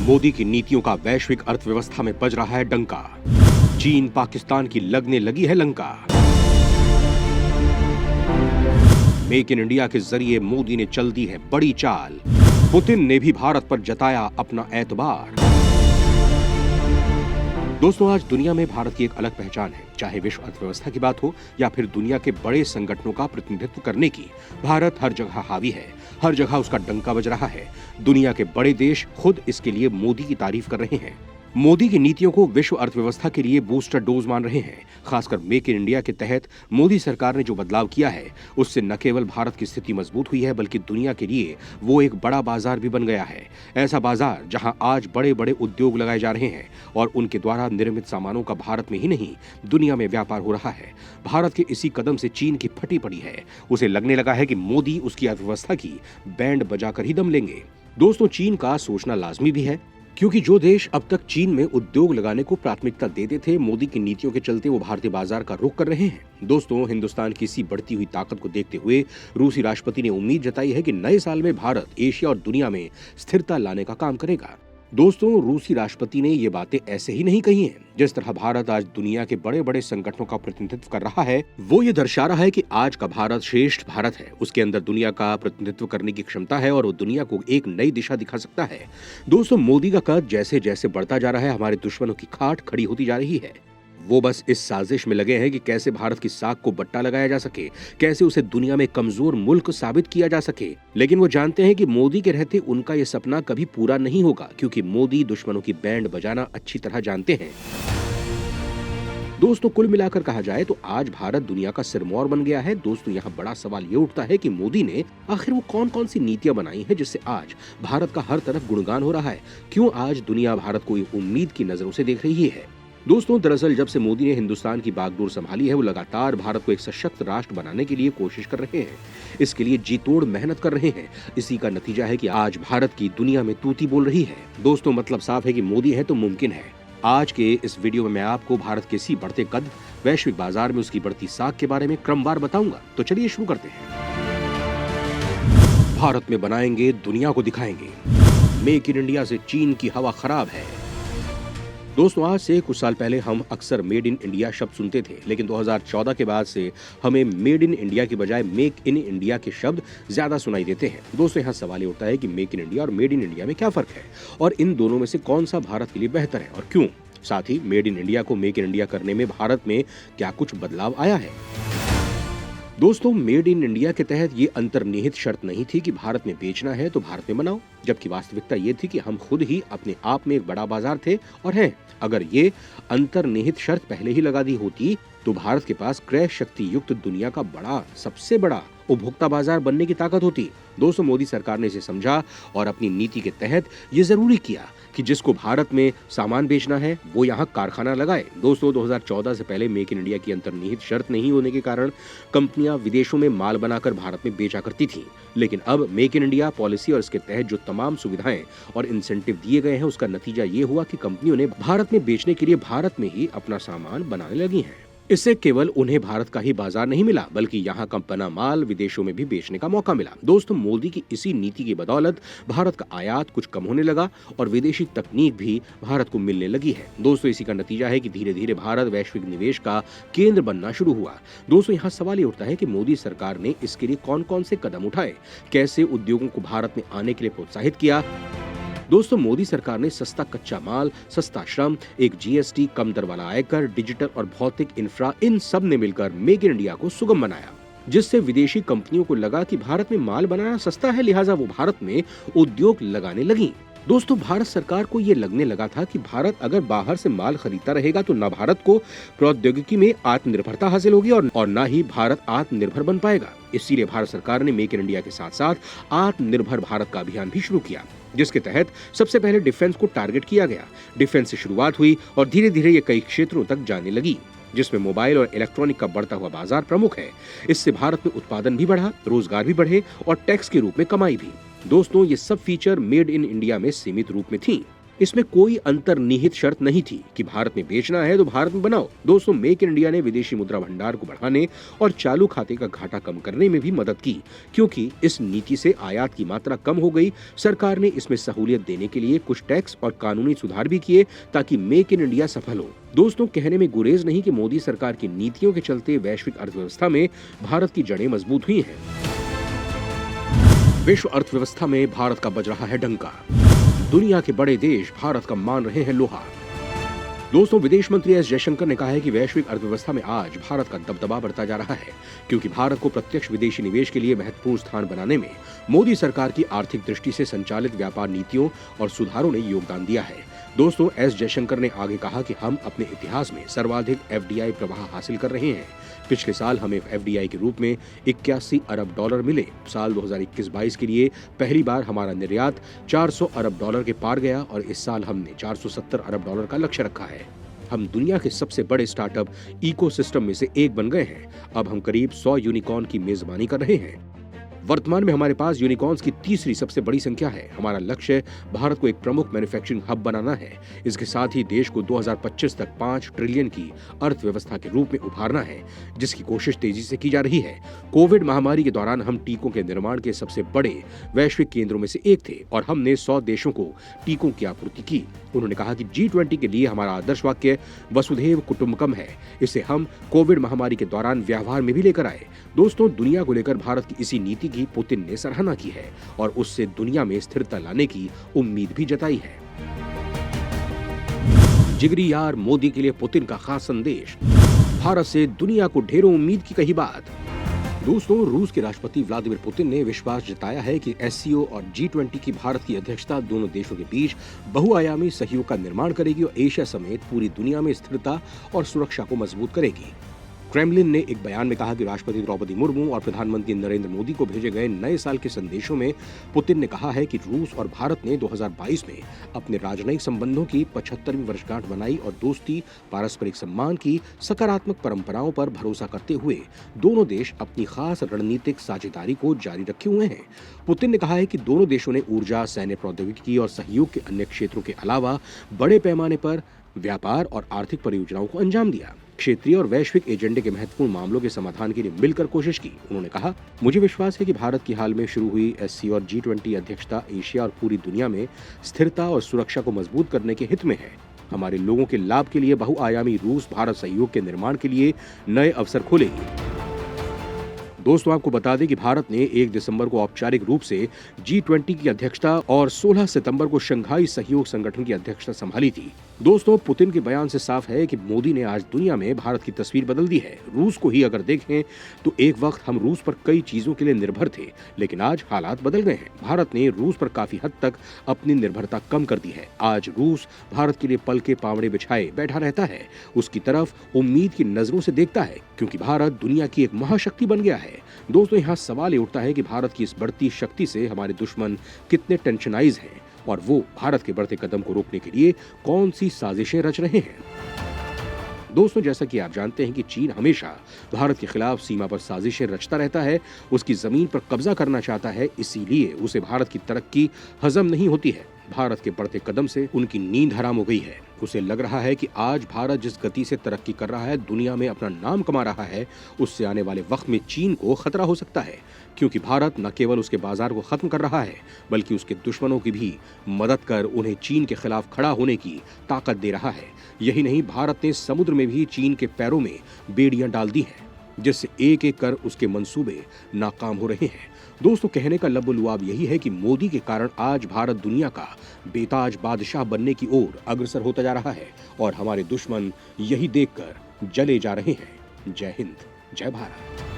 मोदी की नीतियों का वैश्विक अर्थव्यवस्था में बज रहा है डंका। चीन पाकिस्तान की लगने लगी है लंका। मेक इन इंडिया के जरिए मोदी ने चल दी है बड़ी चाल। पुतिन ने भी भारत पर जताया अपना एतबार। दोस्तों, आज दुनिया में भारत की एक अलग पहचान है। चाहे विश्व अर्थव्यवस्था की बात हो या फिर दुनिया के बड़े संगठनों का प्रतिनिधित्व करने की, भारत हर जगह हावी है। हर जगह उसका डंका बज रहा है। दुनिया के बड़े देश खुद इसके लिए मोदी की तारीफ कर रहे हैं। मोदी की नीतियों को विश्व अर्थव्यवस्था के लिए बूस्टर डोज मान रहे हैं। खासकर मेक इन इंडिया के तहत मोदी सरकार ने जो बदलाव किया है, उससे न केवल भारत की स्थिति मजबूत हुई है, बल्कि दुनिया के लिए वो एक बड़ा बाजार भी बन गया है। ऐसा बाजार जहां आज बड़े बड़े उद्योग लगाए जा रहे हैं और उनके द्वारा निर्मित सामानों का भारत में ही नहीं, दुनिया में व्यापार हो रहा है। भारत के इसी कदम से चीन की फटी पड़ी है। उसे लगने लगा है कि मोदी उसकी अर्थव्यवस्था की बैंड बजाकर ही दम लेंगे। दोस्तों, चीन का सोचना लाजमी भी है, क्योंकि जो देश अब तक चीन में उद्योग लगाने को प्राथमिकता देते थे, मोदी की नीतियों के चलते वो भारतीय बाजार का रुख कर रहे हैं। दोस्तों, हिंदुस्तान की इसी बढ़ती हुई ताकत को देखते हुए रूसी राष्ट्रपति ने उम्मीद जताई है कि नए साल में भारत एशिया और दुनिया में स्थिरता लाने का काम करेगा। दोस्तों, रूसी राष्ट्रपति ने ये बातें ऐसे ही नहीं कही हैं। जिस तरह भारत आज दुनिया के बड़े बड़े संगठनों का प्रतिनिधित्व कर रहा है, वो ये दर्शा रहा है कि आज का भारत श्रेष्ठ भारत है। उसके अंदर दुनिया का प्रतिनिधित्व करने की क्षमता है और वो दुनिया को एक नई दिशा दिखा सकता है। दोस्तों, मोदी का कद जैसे जैसे बढ़ता जा रहा है, हमारे दुश्मनों की खाट खड़ी होती जा रही है। वो बस इस साजिश में लगे हैं कि कैसे भारत की साख को बट्टा लगाया जा सके, कैसे उसे दुनिया में कमजोर मुल्क साबित किया जा सके। लेकिन वो जानते हैं कि मोदी के रहते उनका ये सपना कभी पूरा नहीं होगा, क्योंकि मोदी दुश्मनों की बैंड बजाना अच्छी तरह जानते हैं। दोस्तों, कुल मिलाकर कहा जाए तो आज भारत दुनिया का सिरमौर बन गया है। दोस्तों, यहाँ बड़ा सवाल ये उठता है कि मोदी ने आखिर वो कौन कौन सी नीतियां बनाई हैं जिससे आज भारत का हर तरफ गुणगान हो रहा है। क्यों आज दुनिया भारत को उम्मीद की नजरों से देख रही है। दोस्तों, दरअसल जब से मोदी ने हिंदुस्तान की बागडोर संभाली है, वो लगातार भारत को एक सशक्त राष्ट्र बनाने के लिए कोशिश कर रहे हैं। इसके लिए जी तोड़ मेहनत कर रहे हैं। इसी का नतीजा है कि आज भारत की दुनिया में तूती बोल रही है। दोस्तों, मतलब साफ है कि मोदी है तो मुमकिन है। आज के इस वीडियो में मैं आपको भारत के इसी बढ़ते कद, वैश्विक बाजार में उसकी बढ़ती साख के बारे में क्रमवार बताऊंगा। तो चलिए शुरू करते हैं। भारत में बनाएंगे, दुनिया को दिखाएंगे। मेक इन इंडिया से चीन की हवा खराब है। दोस्तों, आज से कुछ साल पहले हम अक्सर मेड इन इंडिया शब्द सुनते थे, लेकिन 2014 के बाद से हमें मेड इन इंडिया की बजाय मेक इन इंडिया के शब्द ज्यादा सुनाई देते हैं। दोस्तों, यहाँ सवाल ये उठता है कि मेक इन इंडिया और मेड इन इंडिया में क्या फर्क है और इन दोनों में से कौन सा भारत के लिए बेहतर है और क्यों। साथ ही मेड इन इंडिया को मेक इन इंडिया करने में भारत में क्या कुछ बदलाव आया है। दोस्तों, मेड इन इंडिया के तहत ये अंतर्निहित शर्त नहीं थी कि भारत में बेचना है तो भारत में बनाओ, जबकि वास्तविकता ये थी कि हम खुद ही अपने आप में एक बड़ा बाजार थे और हैं। अगर ये अंतर्निहित शर्त पहले ही लगा दी होती तो भारत के पास क्रय शक्ति युक्त दुनिया का सबसे बड़ा उपभोक्ता बाजार बनने की ताकत होती। दोस्तों, मोदी सरकार ने इसे समझा और अपनी नीति के तहत ये जरूरी किया कि जिसको भारत में सामान बेचना है वो यहाँ कारखाना लगाए। दोस्तों, 2014 से पहले मेक इन इंडिया की अंतर्निहित शर्त नहीं होने के कारण कंपनियां विदेशों में माल बनाकर भारत में बेचा करती थीं। लेकिन अब मेक इन इंडिया पॉलिसी और इसके तहत जो तमाम सुविधाएं और इंसेंटिव दिए गए हैं, उसका नतीजा ये हुआ कि कंपनियों ने भारत में बेचने के लिए भारत में ही अपना सामान बनाने लगी हैं। इससे केवल उन्हें भारत का ही बाजार नहीं मिला, बल्कि यहाँ का बना माल विदेशों में भी बेचने का मौका मिला। दोस्तों, मोदी की इसी नीति की बदौलत भारत का आयात कुछ कम होने लगा और विदेशी तकनीक भी भारत को मिलने लगी है। दोस्तों, इसी का नतीजा है कि धीरे धीरे भारत वैश्विक निवेश का केंद्र बनना शुरू हुआ। दोस्तों, यहाँ सवाल ये उठता है कि मोदी सरकार ने इसके लिए कौन कौन से कदम उठाए, कैसे उद्योगों को भारत में आने के लिए प्रोत्साहित किया। दोस्तों, मोदी सरकार ने सस्ता कच्चा माल, सस्ता श्रम, एक जीएसटी, कम दर वाला आयकर, डिजिटल और भौतिक इंफ्रा, इन सब ने मिलकर मेक इन इंडिया को सुगम बनाया, जिससे विदेशी कंपनियों को लगा कि भारत में माल बनाना सस्ता है, लिहाजा वो भारत में उद्योग लगाने लगी। दोस्तों, भारत सरकार को ये लगने लगा था कि भारत अगर बाहर से माल खरीदता रहेगा तो न भारत को प्रौद्योगिकी में आत्मनिर्भरता हासिल होगी और न ही भारत आत्मनिर्भर बन पाएगा। इसीलिए भारत सरकार ने मेक इन इंडिया के साथ साथ आत्मनिर्भर भारत का अभियान भी शुरू किया, जिसके तहत सबसे पहले डिफेंस को टारगेट किया गया। डिफेंस से शुरुआत हुई और धीरे धीरे ये कई क्षेत्रों तक जाने लगी, जिसमें मोबाइल और इलेक्ट्रॉनिक का बढ़ता हुआ बाजार प्रमुख है। इससे भारत में उत्पादन भी बढ़ा, रोजगार भी बढ़े और टैक्स के रूप में कमाई भी। दोस्तों, ये सब फीचर मेड इन इंडिया में सीमित रूप में थी। इसमें कोई अंतर्निहित शर्त नहीं थी कि भारत में बेचना है तो भारत में बनाओ। दोस्तों, मेक इन इंडिया ने विदेशी मुद्रा भंडार को बढ़ाने और चालू खाते का घाटा कम करने में भी मदद की, क्योंकि इस नीति से आयात की मात्रा कम हो गई। सरकार ने इसमें सहूलियत देने के लिए कुछ टैक्स और कानूनी सुधार भी किए ताकि मेक इन इंडिया सफल हो। दोस्तों, कहने में गुरेज नहीं कि मोदी सरकार की नीतियों के चलते वैश्विक अर्थव्यवस्था में भारत की जड़ें मजबूत हुई हैं। विश्व अर्थव्यवस्था में भारत का बज रहा है डंका। दुनिया के बड़े देश भारत का मान रहे हैं लोहा। दोस्तों, विदेश मंत्री एस जयशंकर ने कहा है कि वैश्विक अर्थव्यवस्था में आज भारत का दबदबा बढ़ता जा रहा है, क्योंकि भारत को प्रत्यक्ष विदेशी निवेश के लिए महत्वपूर्ण स्थान बनाने में मोदी सरकार की आर्थिक दृष्टि से संचालित व्यापार नीतियों और सुधारों ने योगदान दिया है। दोस्तों, एस जयशंकर ने आगे कहा कि हम अपने इतिहास में सर्वाधिक एफडीआई प्रवाह हासिल कर रहे हैं। पिछले साल हमें एफडीआई के रूप में 81 अरब डॉलर मिले। साल 2021-22 के लिए पहली बार हमारा निर्यात 400 अरब डॉलर के पार गया और इस साल हमने 470 अरब डॉलर का लक्ष्य रखा है। हम दुनिया के सबसे बड़े स्टार्टअप इकोसिस्टम में से एक बन गए हैं। अब हम करीब 100 यूनिकॉर्न की मेजबानी कर रहे हैं। वर्तमान में हमारे पास यूनिकॉर्न्स की तीसरी सबसे बड़ी संख्या है। हमारा लक्ष्य भारत को एक प्रमुख मैन्युफैक्चरिंग हब बनाना है। इसके साथ ही देश को 2025 तक 5 ट्रिलियन की अर्थव्यवस्था के रूप में उभारना है, जिसकी कोशिश तेजी से की जा रही है। कोविड महामारी के दौरान हम टीकों के निर्माण के सबसे बड़े वैश्विक केंद्रों में से एक थे और हमने 100 देशों को टीकों की आपूर्ति की। उन्होंने कहा कि G20 के लिए हमारा आदर्श वाक्य वसुधैव कुटुंबकम है। इसे हम कोविड महामारी के दौरान व्यवहार में भी लेकर आए। दोस्तों, दुनिया को लेकर भारत की इसी नीति की पुतिन ने सराहना की है और उससे दुनिया में स्थिरता लाने की उम्मीद भी जताई है। जिगरी यार मोदी के लिए पुतिन का खास संदेश। भारत से दुनिया को ढेरों उम्मीद की कही बात। दोस्तों, रूस के राष्ट्रपति व्लादिमीर पुतिन ने विश्वास जताया है कि SCO और G20 की भारत की अध्यक्षता दोनों देशों के बीच बहुआयामी सहयोग का निर्माण करेगी और एशिया समेत पूरी दुनिया में स्थिरता और सुरक्षा को मजबूत करेगी। क्रेमलिन ने एक बयान में कहा कि राष्ट्रपति द्रौपदी मुर्मू और प्रधानमंत्री नरेंद्र मोदी को भेजे गए नए साल के संदेशों में पुतिन ने कहा है कि रूस और भारत ने 2022 में अपने राजनयिक संबंधों की 75वीं वर्षगांठ मनाई और दोस्ती, पारस्परिक सम्मान की सकारात्मक परंपराओं पर भरोसा करते हुए दोनों देश अपनी खास रणनीतिक साझेदारी को जारी रखे हुए हैं। पुतिन ने कहा है कि दोनों देशों ने ऊर्जा, सैन्य प्रौद्योगिकी और सहयोग के अन्य क्षेत्रों के अलावा बड़े पैमाने पर व्यापार और आर्थिक परियोजनाओं को अंजाम दिया। क्षेत्रीय और वैश्विक एजेंडे के महत्वपूर्ण मामलों के समाधान के लिए मिलकर कोशिश की। उन्होंने कहा, मुझे विश्वास है कि भारत की हाल में शुरू हुई SCO और G20 अध्यक्षता एशिया और पूरी दुनिया में स्थिरता और सुरक्षा को मजबूत करने के हित में है। हमारे लोगों के लाभ के लिए बहुआयामी रूस भारत सहयोग के निर्माण के लिए नए अवसर खोलेगी। दोस्तों, आपको बता दें कि भारत ने 1 दिसंबर को औपचारिक रूप से G20 की अध्यक्षता और 16 सितंबर को शंघाई सहयोग संगठन की अध्यक्षता संभाली थी। दोस्तों, पुतिन के बयान से साफ है कि मोदी ने आज दुनिया में भारत की तस्वीर बदल दी है। रूस को ही अगर देखें तो एक वक्त हम रूस पर कई चीजों के लिए निर्भर थे, लेकिन आज हालात बदल गए हैं। भारत ने रूस पर काफी हद तक अपनी निर्भरता कम कर दी है। आज रूस भारत के लिए पल के पावड़े बिछाए बैठा रहता है, उसकी तरफ उम्मीद की नजरों से देखता है, क्योंकि भारत दुनिया की एक महाशक्ति बन गया है। दोस्तों, यहाँ सवाल ये उठता है कि भारत की इस बढ़ती शक्ति से हमारे दुश्मन कितने टेंशनाइज हैं और वो भारत के बढ़ते कदम को रोकने के लिए कौन सी साजिशें रच रहे हैं। दोस्तों, जैसा कि आप जानते हैं कि चीन हमेशा भारत के खिलाफ सीमा पर साजिशें रचता रहता है, उसकी जमीन पर कब्जा करना चाहता है, इसीलिए उसे भारत की तरक्की हजम नहीं होती है। भारत के बढ़ते कदम से उनकी नींद हराम हो गई है। उसे लग रहा है कि आज भारत जिस गति से तरक्की कर रहा है, दुनिया में अपना नाम कमा रहा है, उससे आने वाले वक्त में चीन को खतरा हो सकता है, क्योंकि भारत न केवल उसके बाजार को खत्म कर रहा है, बल्कि उसके दुश्मनों की भी मदद कर उन्हें चीन के खिलाफ खड़ा होने की ताकत दे रहा है। यही नहीं, भारत ने समुद्र में भी चीन के पैरों में बेड़ियां डाल दी हैं, जिससे एक एक कर उसके मंसूबे नाकाम हो रहे हैं। दोस्तों, कहने का लबो-लुआब यही है कि मोदी के कारण आज भारत दुनिया का बेताज बादशाह बनने की ओर अग्रसर होता जा रहा है और हमारे दुश्मन यही देखकर जले जा रहे हैं। जय हिंद, जय भारत।